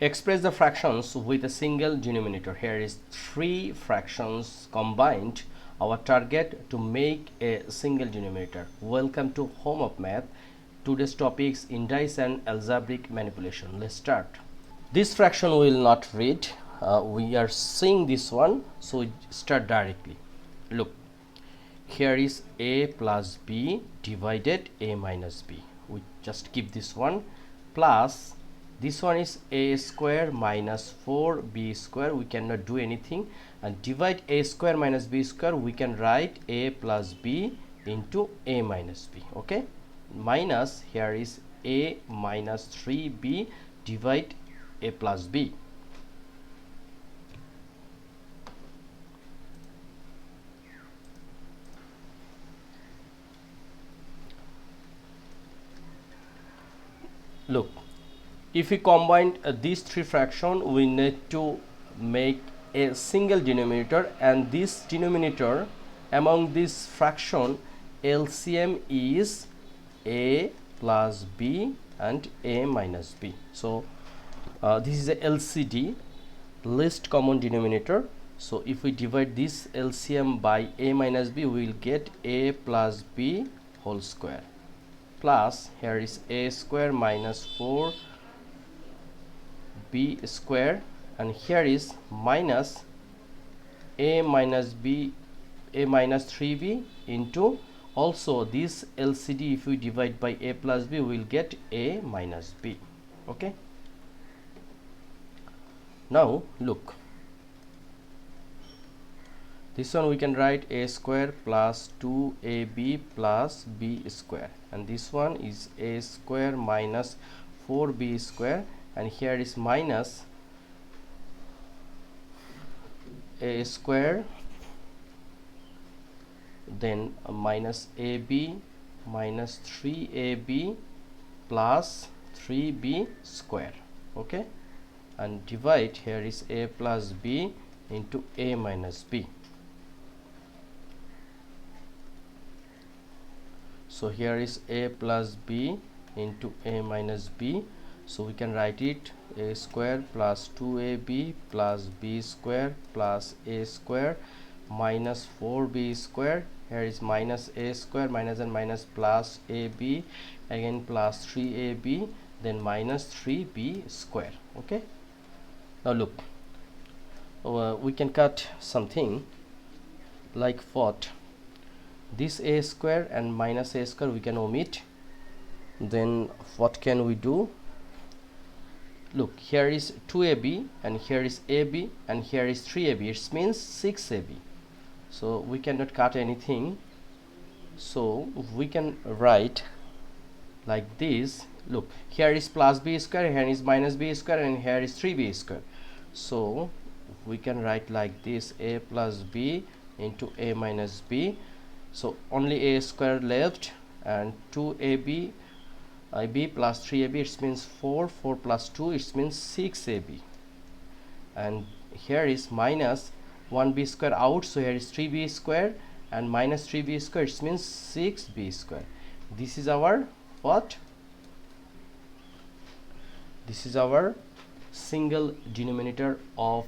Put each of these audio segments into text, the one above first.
Express the fractions with a single denominator. Here is 3 fractions combined. Our target to make a single denominator. Welcome to Home of Math. Today's topics indices and algebraic manipulation. Let's start. This fraction we will not read. We are seeing this one, so we start directly. Look, here is a plus b divided a minus b. We just keep this one plus this one is a square minus 4b square. We cannot do anything, and divide a square minus b square. We can write a plus b into a minus b. Okay, minus here is a minus 3b divide a plus b. Look, if we combine these 3 fractions, we need to make a single denominator, and this denominator among this fraction LCM is a plus b and a minus b. So this is a LCD, least common denominator. So if we divide this LCM by a minus b, we will get a plus b whole square, plus here is a square minus 4b square, and here is minus a minus b, a minus 3b into also this LCD. If we divide by a plus b, we will get a minus b. Okay, now look, this one we can write a square plus 2ab plus b square, and this one is a square minus 4b square, and here is minus a square, then minus ab minus 3ab plus 3b square. Okay, and divide here is a plus b into a minus b. So here is a plus b into a minus b. So we can write it a square plus 2ab plus b square plus a square minus 4b square. Here is minus a square, minus and minus, plus ab, again plus 3ab, then minus 3b square. Okay, now look, we can cut something like what, this a square and minus a square we can omit. Then what can we do? Look, here is 2ab and here is ab and here is 3ab. It means 6ab. So we cannot cut anything, so we can write like this. Look, here is plus b square, here is minus b square, and here is 3b square. So we can write like this, a plus b into a minus b. So only a square left, and 2ab b plus 3ab, it means 4 plus 2, it means 6ab, and here is minus 1b square out, so here is 3b square, and minus 3b square, it means 6b square. This is our what? This is our single denominator of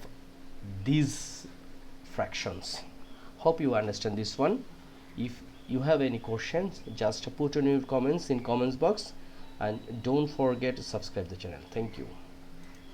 these fractions. Hope you understand this one. If you have any questions, just put on your comments in comments box, and don't forget to subscribe the channel. Thank you.